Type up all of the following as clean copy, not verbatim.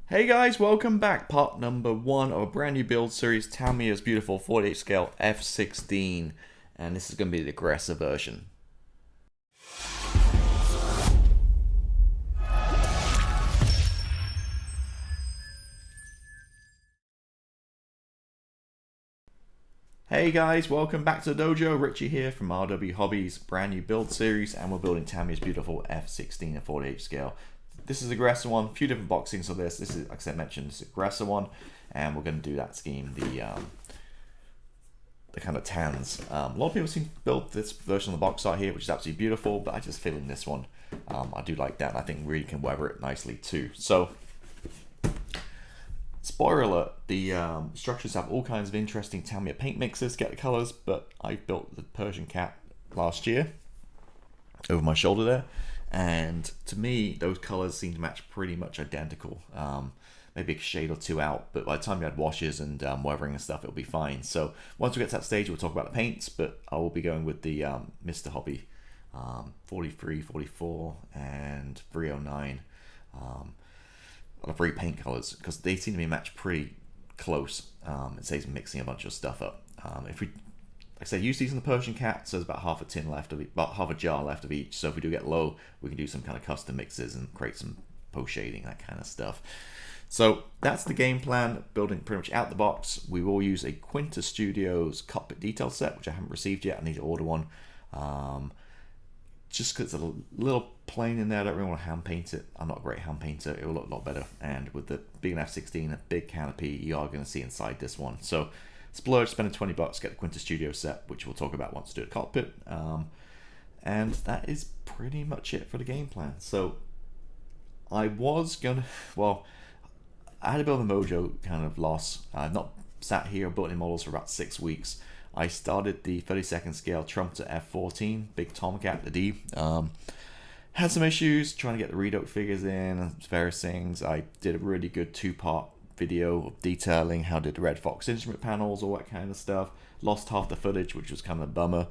Hey guys, welcome back. Part number 1 of a brand new build series, Tamiya's beautiful 48 scale F-16, and this is going to be the aggressor version. Hey guys, welcome back to the dojo. Richie here from RW Hobbies, brand new build series, and we're building Tamiya's beautiful F-16 at 48 scale. This is Aggressor one, a few different boxings of this. This is, like I mentioned, this is Aggressor one, and we're going to do that scheme, the kind of tans. A lot of people seem to build this version of the box art here, which is absolutely beautiful, but I just feel in this one, I do like that, and I think really can weather it nicely too. So, spoiler alert, the structures have all kinds of interesting Tamiya paint mixes, get the colors, but I built the Persian cat last year over my shoulder there, and to me those colors seem to match pretty much identical. Maybe a shade or two out, but by the time you add washes and weathering and stuff, it'll be fine. So once we get to that stage, we'll talk about the paints, but I will be going with the Mr. Hobby 43, 44, and 309 the three paint colors, because they seem to be matched pretty close. It saves mixing a bunch of stuff up. If we, like I said, use these in the Persian cat, so there's about half a tin left of about half a jar left of each. So if we do get low, we can do some kind of custom mixes and create some post shading, that kind of stuff. So that's the game plan, building pretty much out the box. We will use a Quinta Studios cockpit detail set, which I haven't received yet. I need to order one. Just because it's a little plain in there, I don't really want to hand paint it. I'm not a great hand painter, it will look a lot better. And with the being an F-16, a big canopy, you are going to see inside this one. So splurge, spending 20 bucks, get the Quinta Studio set, which we'll talk about once we do the cockpit. And that is pretty much it for the game plan. So I was gonna, well, I had a bit of a mojo kind of loss. I've not sat here building models for about 6 weeks. I started the 32nd scale Trumpeter F-14, big Tomcat, the D. Had some issues trying to get the redox figures in and various things. I did a really good 2-part video of detailing how did the Red Fox instrument panels, all that kind of stuff. Lost half the footage, which was kind of a bummer.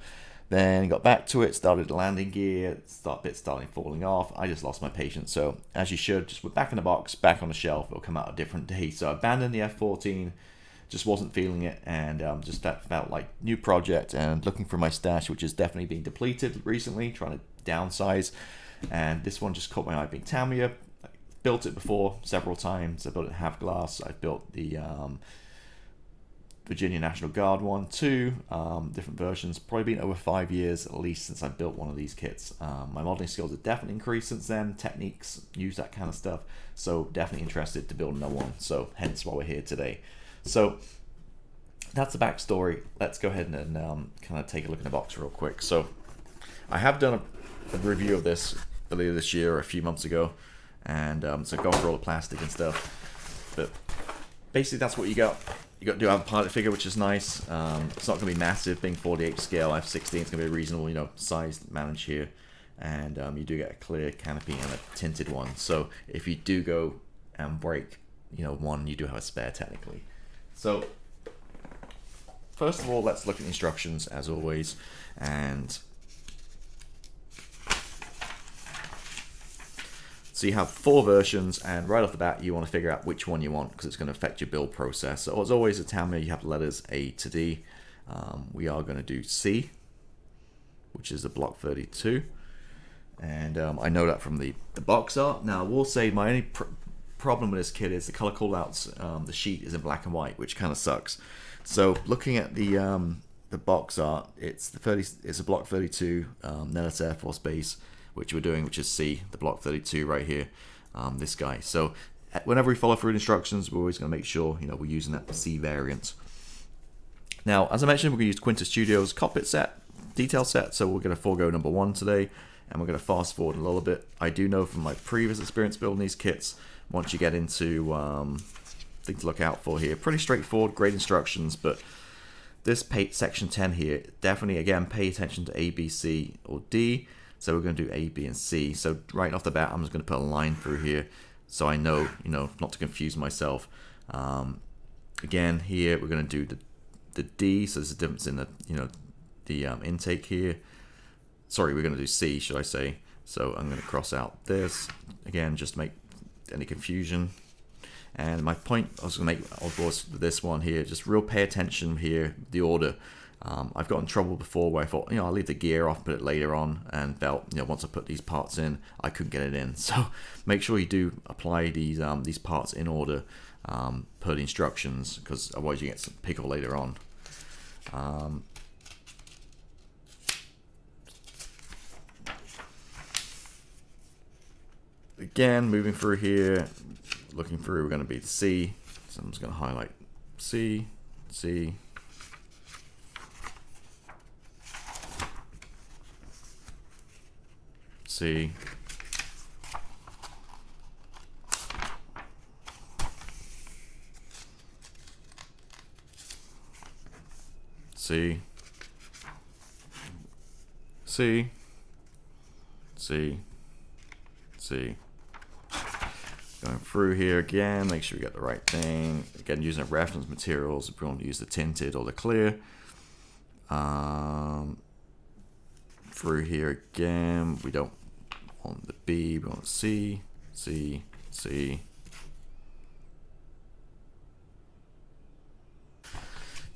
Then got back to it, started the landing gear, bits starting falling off. I just lost my patience. So as you should, just we're back in the box, back on the shelf. It'll come out a different day. So I abandoned the F-14. Just wasn't feeling it, and just that felt like new project, and looking for my stash, which is definitely being depleted recently, trying to downsize. And this one just caught my eye, being Tamiya. I built it before several times. I built it in half glass. I built the Virginia National Guard one too, different versions. Probably been over 5 years at least since I built one of these kits. My modeling skills have definitely increased since then, techniques, use that kind of stuff, so definitely interested to build another one, so hence why we're here today. So that's the backstory. Let's go ahead and kind of take a look in the box real quick. So I have done a review of this earlier this year or a few months ago, and so gone through all the plastic and stuff, but basically that's what you got. You got to have a pilot figure, which is nice. It's not going to be massive, being 48 scale F-16. It's going to be a reasonable, sized manage here, and you do get a clear canopy and a tinted one. So if you do go and break, one, you do have a spare technically. So first of all, let's look at the instructions as always, and so you have 4 versions, and right off the bat you want to figure out which one you want, because it's going to affect your build process. So as always, at Tamiya you have the letters A to D. We are going to do C, which is the block 32, and I know that from the box art. Now I will say my only problem with this kit is the color callouts. The sheet is in black and white, which kind of sucks. So looking at the box art, it's a block 32 Nelis Air Force Base, which we're doing, which is C, the block 32 right here, this guy. So whenever we follow through the instructions, we're always going to make sure we're using that C variant. Now, as I mentioned, we're going to use Quinta Studios cockpit set, detail set. So we're going to forego number 1 today, and we're going to fast forward a little bit. I do know from my previous experience building these kits, once you get into things to look out for here, pretty straightforward, great instructions, but this section 10 here, definitely, again, pay attention to A, B, C, or D. So we're going to do A, B, and C. So right off the bat, I'm just going to put a line through here, so I know, not to confuse myself. Again, here we're going to do the D. So there's a difference in the intake here. Sorry, we're going to do C, should I say? So I'm going to cross out this again, just to make any confusion. And my point I was going to make was with this one here, just real pay attention here, the order. I've got in trouble before where I thought, I'll leave the gear off, put it later on, and felt, once I put these parts in, I couldn't get it in. So make sure you do apply these parts in order per the instructions, because otherwise you get some pickle later on. Again, moving through here, looking through, we're going to be C. So I'm just going to highlight C, C. C. C. C. C. C. Going through here again, make sure we get the right thing. Again, using reference materials, if we want to use the tinted or the clear. Through here again, we don't want the B, we want C, C, C.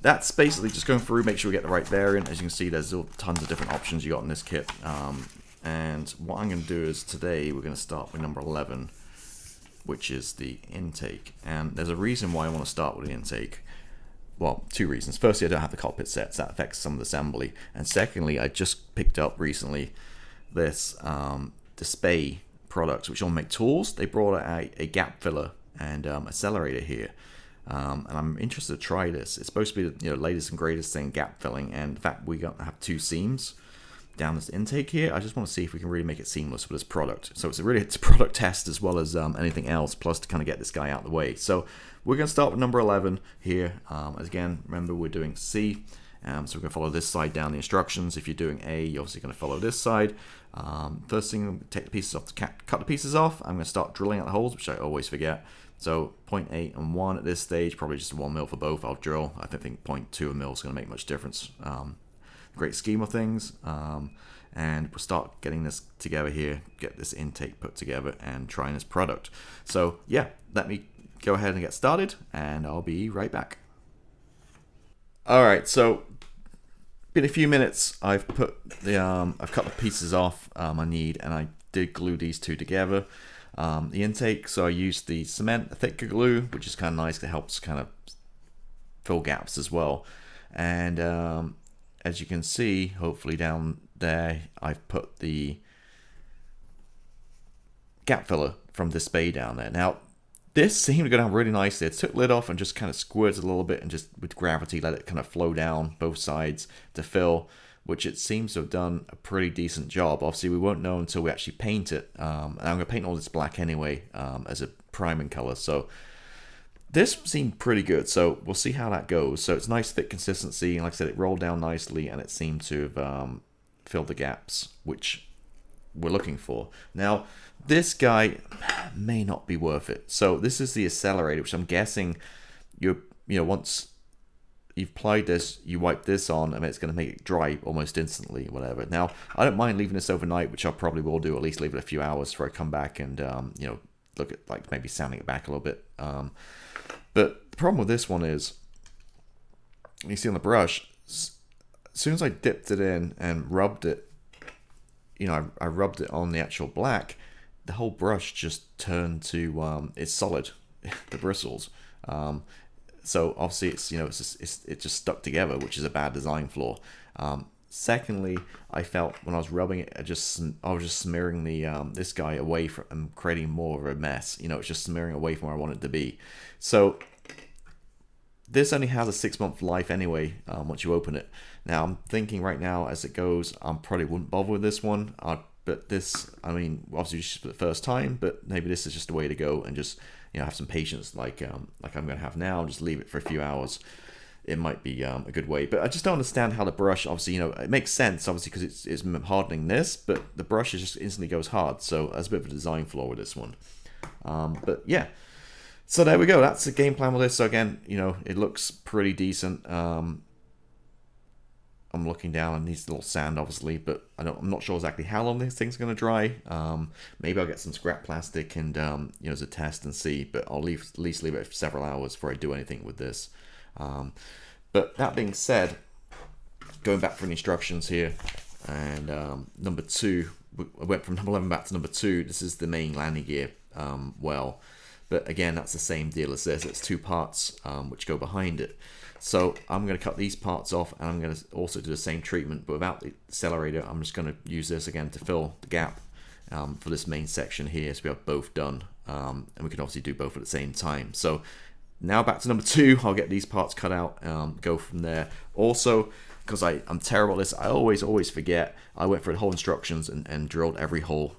That's basically just going through, make sure we get the right variant. As you can see, there's tons of different options you got in this kit. And what I'm going to do is today we're going to start with number 11, which is the intake. And there's a reason why I want to start with the intake. Well, two reasons. Firstly, I don't have the cockpit sets. That affects some of the assembly. And secondly, I just picked up recently this Display product, which on Make Tools. They brought out a gap filler and accelerator here. And I'm interested to try this. It's supposed to be the latest and greatest thing, gap filling. And in fact, we have two seams down this intake here. I just want to see if we can really make it seamless with this product. So it's a product test as well as anything else, plus to kind of get this guy out of the way. So we're going to start with number 11 here. Again, remember we're doing C. So we're going to follow this side down the instructions. If you're doing A, you're obviously going to follow this side. First thing, take the pieces off, cut the pieces off. I'm going to start drilling out the holes, which I always forget. So 0.8 and 1 at this stage, probably just 1 mil for both. I'll drill. I don't think 0.2 mil is going to make much difference. Great scheme of things. And we'll start getting this together here, get this intake put together and trying this product. So yeah, let me go ahead and get started and I'll be right back. All right, so been a few minutes. I've put the I've cut the pieces off I need, and I did glue these two together. The intake, so I used the cement, the thicker glue, which is kind of nice. It helps kind of fill gaps as well. And as you can see, hopefully down there, I've put the gap filler from Display down there. Now, this seemed to go down really nicely. It took the lid off and just kind of squirted a little bit and just with gravity let it kind of flow down both sides to fill, which it seems to have done a pretty decent job. Obviously, we won't know until we actually paint it. And I'm going to paint all this black anyway as a priming color. So this seemed pretty good. So we'll see how that goes. So it's nice thick consistency. And like I said, it rolled down nicely and it seemed to have filled the gaps, which we're looking for. Now, this guy may not be worth it. So this is the accelerator, which I'm guessing once you've applied this, you wipe this on, and it's going to make it dry almost instantly, whatever. Now, I don't mind leaving this overnight, which I probably will do, at least leave it a few hours before I come back and, look at, like, maybe sanding it back a little bit. But the problem with this one is, you see on the brush, as soon as I dipped it in and rubbed it, I rubbed it on the actual black, the whole brush just turned to, it's solid, the bristles. So obviously it just stuck together, which is a bad design flaw. Secondly, I felt when I was rubbing it, I was just smearing the this guy away from and creating more of a mess. It's just smearing away from where I want it to be. So this only has a 6-month life anyway. Once you open it, now I'm thinking right now as it goes, I probably wouldn't bother with this one. But this, I mean, obviously just for the first time, but maybe this is just the way to go and just have some patience, like I'm going to have now. Just leave it for a few hours. It might be a good way, but I just don't understand how the brush, obviously, it makes sense, obviously, because it's hardening this, but the brush just instantly goes hard. So there's a bit of a design flaw with this one. But yeah, so there we go. That's the game plan with this. So again, it looks pretty decent. I'm looking down and needs a little sand, obviously, but I'm not sure exactly how long this thing's going to dry. Maybe I'll get some scrap plastic and you know, as a test and see, but I'll at least leave it for several hours before I do anything with this. But that being said, going back for the instructions here, and number 2, I went from number 11 back to number 2. This is the main landing gear well, but again, that's the same deal as this. It's 2 parts which go behind it. So I'm going to cut these parts off, and I'm going to also do the same treatment, but without the accelerator. I'm just going to use this again to fill the gap for this main section here, so we have both done, and we can obviously do both at the same time. So now back to number 2, I'll get these parts cut out, go from there. Also, because I'm terrible at this, I always forget, I went through the whole instructions and drilled every hole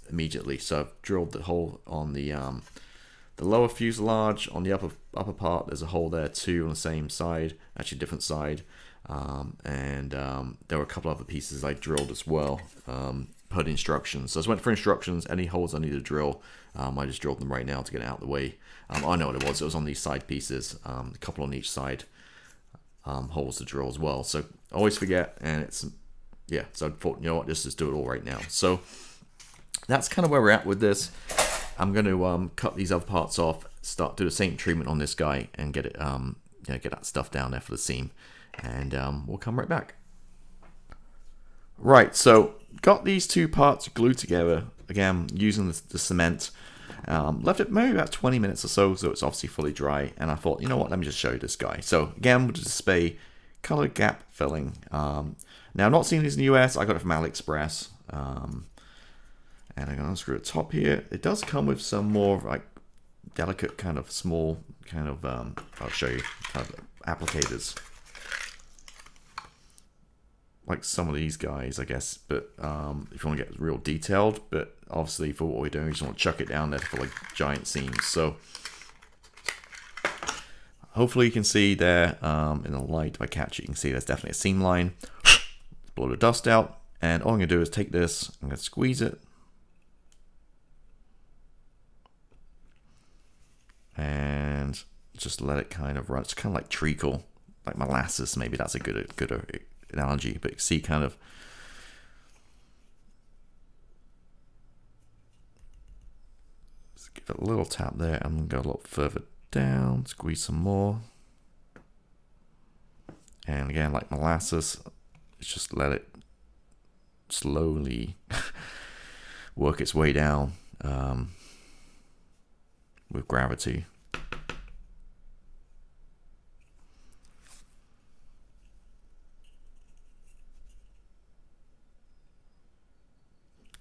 immediately. So I've drilled the hole on the lower fuselage. On the upper part, there's a hole there too on the same side, actually different side. And there were a couple other pieces I drilled as well, per the instructions. So I just went for instructions, any holes I need to drill, I just drilled them right now to get it out of the way. I know what it was on these side pieces, a couple on each side, holes to drill as well. So I always forget, and it's, yeah, so I thought, you know what, just do it all right now. So that's kind of where we're at with this. I'm going to cut these other parts off, do the same treatment on this guy, and get it, get that stuff down there for the seam, and we'll come right back. Right, so got these 2 parts glued together again using the cement. Left it maybe about 20 minutes or so it's obviously fully dry, and I thought, you know what, let me just show you this guy. So again, with the display color gap filling. Now I'm not seeing these in the US. I got it from AliExpress. And I'm going to unscrew the top here. It does come with some more like delicate kind of small kind of, I'll show you, kind of applicators. Like some of these guys, I guess. But if you want to get real detailed, but obviously for what we're doing, we just want to chuck it down there for like giant seams. So hopefully you can see there in the light, if I catch it, you can see there's definitely a seam line. Blow the dust out. And all I'm going to do is take this, I'm going to squeeze it. And just let it kind of run. It's kind of like treacle, like molasses. Maybe that's a good analogy. But you see, kind of, let's give it a little tap there. I'm gonna go a little further down, squeeze some more, and again, like molasses, just let it slowly work its way down. With gravity.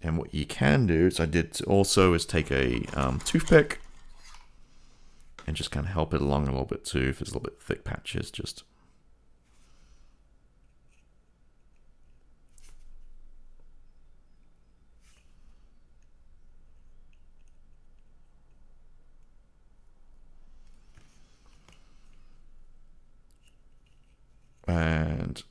And what you can do, as I did also, is take a toothpick and just kind of help it along a little bit too. If there's a little bit thick patches, just and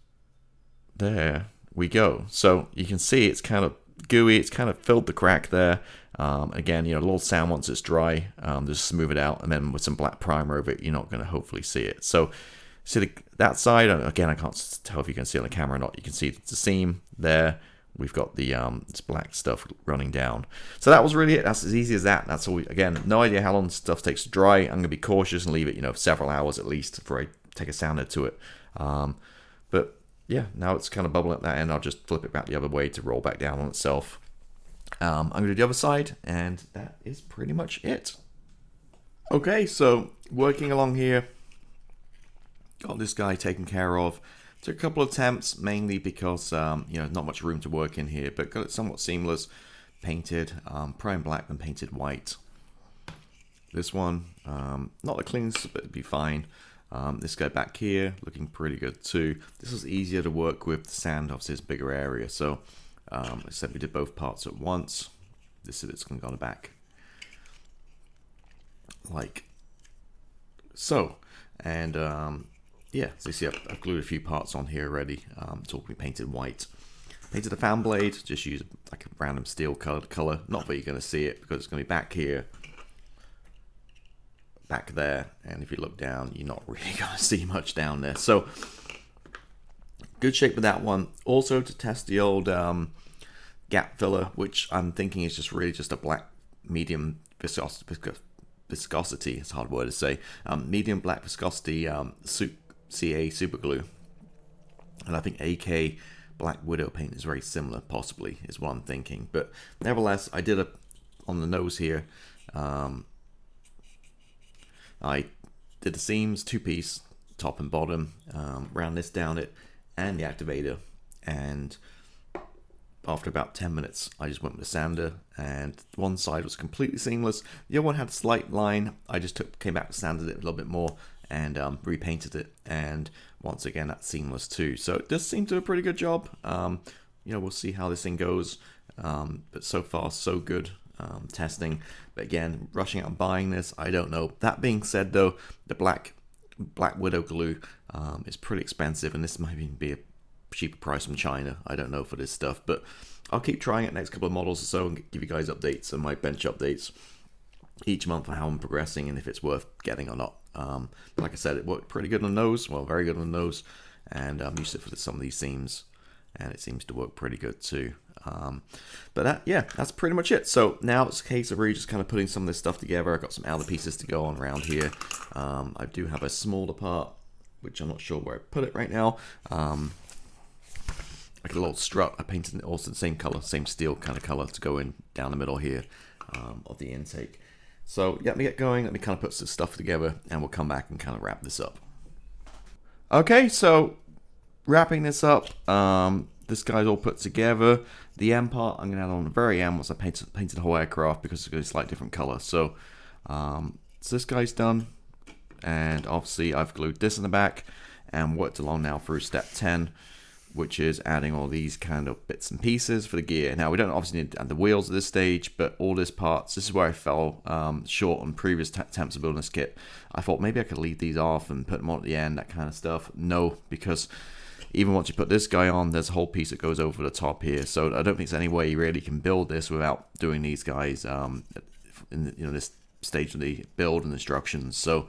there we go. So you can see it's kind of gooey, it's kind of filled the crack there. Again, you know, a little sand once it's dry, just smooth it out, and then with some black primer over it, you're not going to hopefully see it. So see that side, again, I can't tell if you can see on the camera or not. You can see the seam there. We've got the this black stuff running down. So that was really it. That's as easy as that. That's all. Again, no idea how long this stuff takes to dry. I'm going to be cautious and leave it, you know, several hours at least before I take a sounder to it. But yeah, now it's kind of bubbling at that end. I'll just flip it back the other way to roll back down on itself. I'm going to do the other side, and that is pretty much it. Okay, so working along here, got this guy taken care of. Took a couple of attempts, mainly because you know, not much room to work in here, but got it somewhat seamless. Painted prime black and painted white. This one, not the cleanest, but it'd be fine. This guy back here, looking pretty good too. This was easier to work with. The sand obviously is a bigger area, so except we did both parts at once. This is it's going to go back like so, and yeah, so you see I've glued a few parts on here already. It's all been painted white. Painted the fan blade, just use like a random steel colored color. Not that you're going to see it because it's going to be back here, back there, and if you look down, you're not really going to see much down there. So good shape with that one. Also to test the old gap filler, which I'm thinking is just really just a black medium viscosity, it's a hard word to say, medium black viscosity CA super glue. And I think AK Black Widow paint is very similar, possibly, is what I'm thinking. But nevertheless, I did on the nose here, I did the seams, 2-piece, top and bottom, round this down it, and the activator. And after about 10 minutes, I just went with the sander, and one side was completely seamless. The other one had a slight line. I just came back and sanded it a little bit more and repainted it, and once again that's seamless too. So it does seem to do a pretty good job. You know, we'll see how this thing goes, but so far so good. Testing, but again, rushing out and buying this, I don't know. That being said though, the Black Widow glue is pretty expensive, and this might even be a cheaper price from China. I don't know for this stuff, but I'll keep trying it next couple of models or so and give you guys updates and my bench updates each month for how I'm progressing and if it's worth getting or not. Like I said, it worked pretty good on the nose, well, very good on the nose, and I'm used to it for some of these seams, and it seems to work pretty good too. But yeah, that's pretty much it. So now it's a case of really just kind of putting some of this stuff together. I've got some outer pieces to go on around here. I do have a smaller part, which I'm not sure where I put it right now. Like a little strut, I painted it also the same color, same steel kind of color to go in down the middle here of the intake. So let me get going, let me kind of put some stuff together, and we'll come back and kind of wrap this up. Okay, so wrapping this up, this guy's all put together. The end part I'm going to add on the very end once I painted the whole aircraft, because it's got a slight different color. So, so this guy's done, and obviously I've glued this in the back and worked along now through step 10, which is adding all these kind of bits and pieces for the gear. Now we don't obviously need to add the wheels at this stage, but all this parts, this is where I fell short on previous attempts of building this kit. I thought maybe I could leave these off and put them on at the end, that kind of stuff. No, because even once you put this guy on, there's a whole piece that goes over the top here. So I don't think there's any way you really can build this without doing these guys in this stage of the build and instructions. So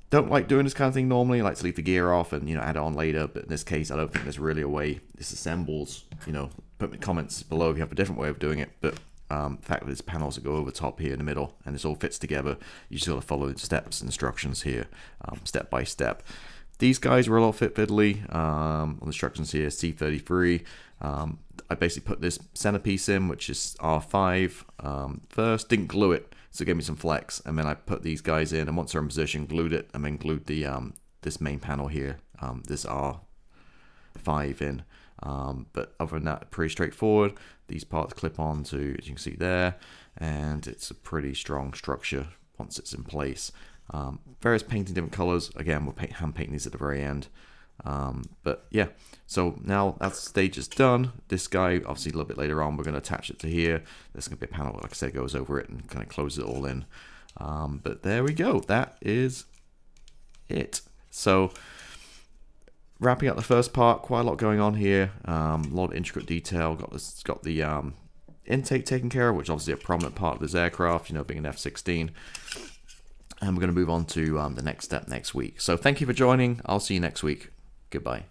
don't like doing this kind of thing normally. I like to leave the gear off and add it on later. But in this case, I don't think there's really a way this assembles. Put in the comments below if you have a different way of doing it. But the fact that there's panels that go over top here in the middle and this all fits together, you just got to follow the steps and instructions here, step by step. These guys were a little fiddly on the instructions here, C33. I basically put this centerpiece in, which is R5 first, didn't glue it, so it gave me some flex, and then I put these guys in, and once they're in position, glued it, and then glued the this main panel here, this R5 in. But other than that, pretty straightforward. These parts clip on to, as you can see there, and it's a pretty strong structure once it's in place. Various painting different colors. Again, we'll hand painting these at the very end. But yeah, so now that stage is done. This guy, obviously a little bit later on, we're going to attach it to here. There's going to be a panel, like I said, goes over it and kind of closes it all in. But there we go. That is it. So wrapping up the first part, quite a lot going on here. A lot of intricate detail. Got the intake taken care of, which is obviously a prominent part of this aircraft, being an F-16. And we're going to move on to the next step next week. So thank you for joining. I'll see you next week. Goodbye.